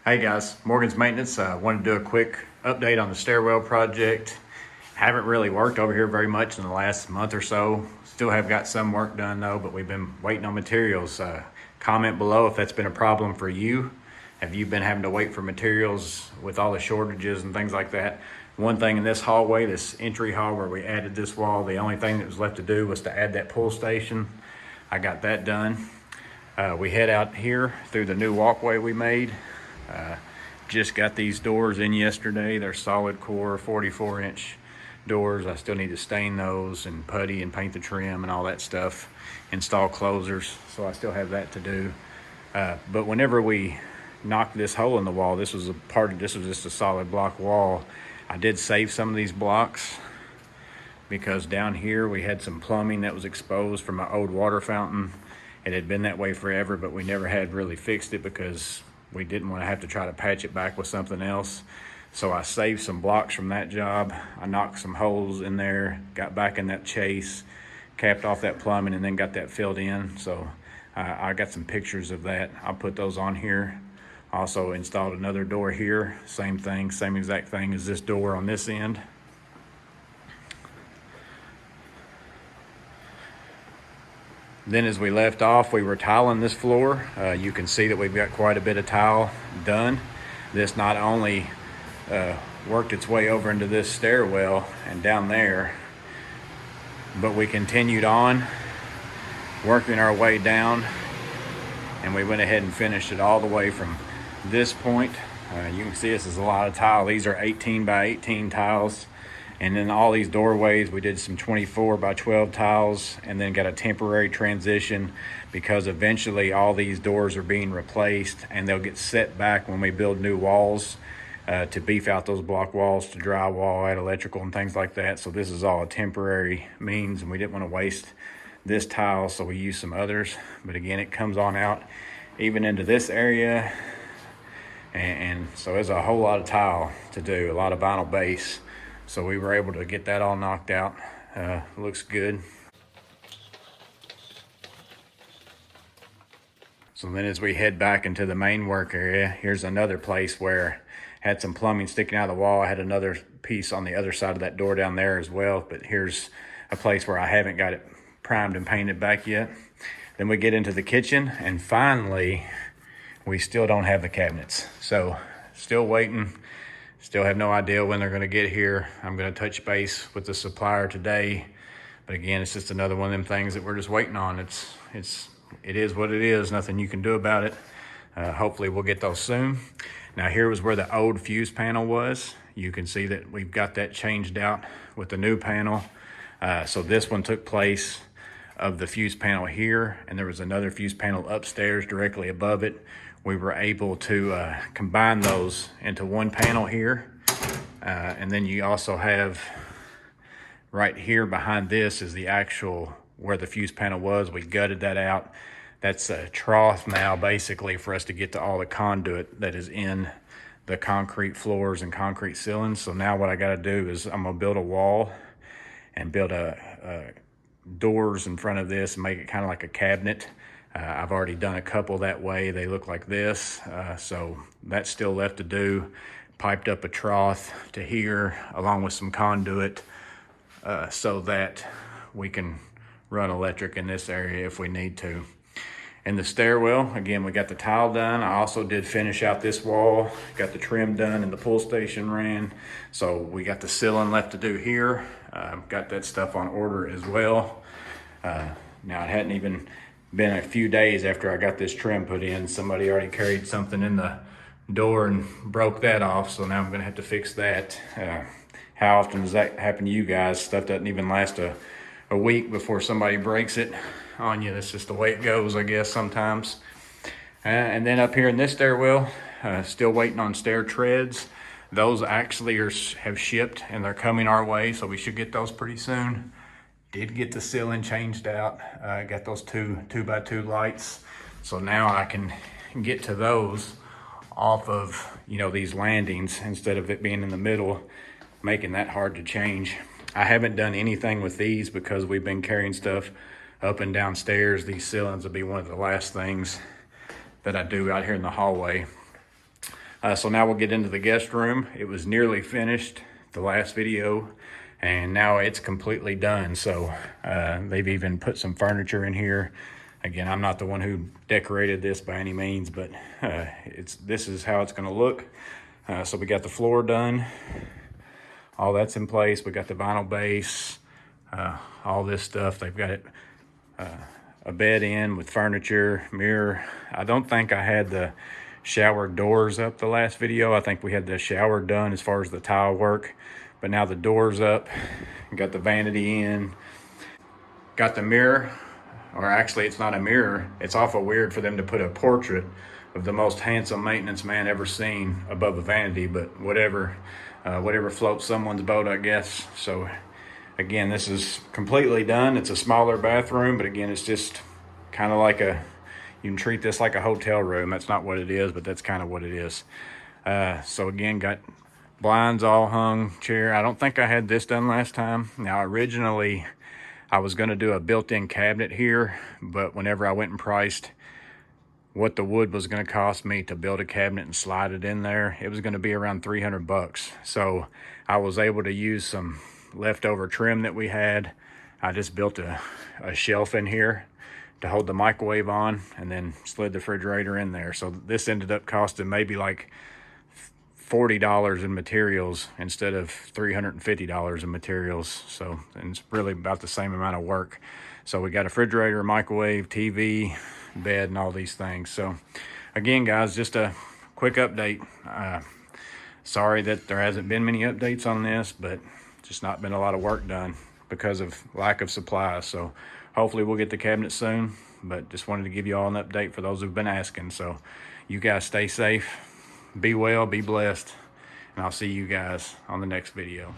Hey guys, Morgan's Maintenance. Wanted to do a quick update on the stairwell project. Haven't really worked over here very much in the last month or so. Still have got some work done though, but we've been waiting on materials. Comment below if that's been a problem for you. Have you been having to wait for materials with all the shortages and things like that? One thing in this hallway, this entry hall where we added this wall, the only thing that was left to do was to add that pull station. I got that done. We head out here through the new walkway we made. Just got these doors in yesterday. They're solid core 44-inch doors. I still need to stain those and putty and paint the trim and all that stuff, install closers, so I still have that to do. But whenever we knocked this hole in the wall, this was just a solid block wall. I did save some of these blocks because down here we had some plumbing that was exposed from an old water fountain. It had been that way forever, but we never had really fixed it because we didn't want to have to try to patch it back with something else. So I saved some blocks from that job. I knocked some holes in there, got back in that chase, capped off that plumbing, and then got that filled in. So I got some pictures of that. I'll put those on here. Also installed another door here. Same thing, same exact thing as this door on this end. Then as we left off, we were tiling this floor. You can see that we've got quite a bit of tile done. This not only worked its way over into this stairwell and down there, but we continued on working our way down, and we went ahead and finished it all the way from this point. You can see this is a lot of tile. These are 18 by 18 tiles. And then all these doorways, we did some 24 by 12 tiles and then got a temporary transition because eventually all these doors are being replaced and they'll get set back when we build new walls to beef out those block walls, to drywall, add electrical and things like that. So this is all a temporary means, and we didn't want to waste this tile, so we used some others. But again, it comes on out even into this area. And so there's a whole lot of tile to do, a lot of vinyl base. So we were able to get that all knocked out. Looks good. So then as we head back into the main work area, here's another place where I had some plumbing sticking out of the wall. I had another piece on the other side of that door down there as well, but here's a place where I haven't got it primed and painted back yet. Then we get into the kitchen, and finally, we still don't have the cabinets. So still waiting. Still have no idea when they're going to get here. I'm going to touch base with the supplier today. But again, it's just another one of them things that we're just waiting on. It is what it is. Nothing you can do about it. Hopefully we'll get those soon. Now here was where the old fuse panel was. You can see that we've got that changed out with the new panel. So this one took place of the fuse panel here, and there was another fuse panel upstairs directly above it. We were able to combine those into one panel here. And then you also have right here behind this is the actual where the fuse panel was. We gutted that out. That's a trough now basically for us to get to all the conduit that is in the concrete floors and concrete ceilings. So now what I got to do is I'm gonna build a wall and build a doors in front of this and make it kind of like a cabinet. I've already done a couple that way. They look like this. So that's still left to do. Piped up a trough to here along with some conduit so that we can run electric in this area if we need to. In the stairwell, again, we got the tile done. I also did finish out this wall, got the trim done and the pull station ran. So we got the ceiling left to do here. Got that stuff on order as well. Now it hadn't even been a few days after I got this trim put in. Somebody already carried something in the door and broke that off, so now I'm gonna have to fix that. How often does that happen to you guys? Stuff doesn't even last a week before somebody breaks it on you. That's just the way it goes, I guess, sometimes. And then up here in this stairwell, still waiting on stair treads. Those actually have shipped and they're coming our way, so we should get those pretty soon. Did get the ceiling changed out. Got those two by two lights. So now I can get to those off of, these landings instead of it being in the middle, making that hard to change. I haven't done anything with these because we've been carrying stuff up and down stairs. These ceilings will be one of the last things that I do out here in the hallway. So now we'll get into the guest room. It was nearly finished the last video, and now it's completely done. So they've even put some furniture in here. Again, I'm not the one who decorated this by any means, but this is how it's gonna look. So we got the floor done. All that's in place. We got the vinyl base, all this stuff. They've got it, a bed in with furniture, mirror. I don't think I had the shower doors up the last video. I think we had the shower done as far as the tile work, but now the door's up. Got the vanity in, got the mirror, or actually it's not a mirror. It's awful weird for them to put a portrait of the most handsome maintenance man ever seen above a vanity, but whatever floats someone's boat, I guess. So again, this is completely done. It's a smaller bathroom, but again, it's just kind of like you can treat this like a hotel room. That's not what it is, but that's kind of what it is. So again, got blinds all hung, chair. I don't think I had this done last time. Now, originally, I was gonna do a built-in cabinet here, but whenever I went and priced what the wood was gonna cost me to build a cabinet and slide it in there, it was gonna be around 300 bucks. So I was able to use some leftover trim that we had. I just built a shelf in here to hold the microwave on, and then slid the refrigerator in there. So this ended up costing maybe like $40 in materials instead of $350 in materials. So, and it's really about the same amount of work. So we got a refrigerator, microwave, TV, bed, and all these things. So again, guys, just a quick update. Sorry that there hasn't been many updates on this, but just not been a lot of work done because of lack of supplies. So hopefully we'll get the cabinet soon, but just wanted to give you all an update for those who've been asking. So you guys stay safe, be well, be blessed, and I'll see you guys on the next video.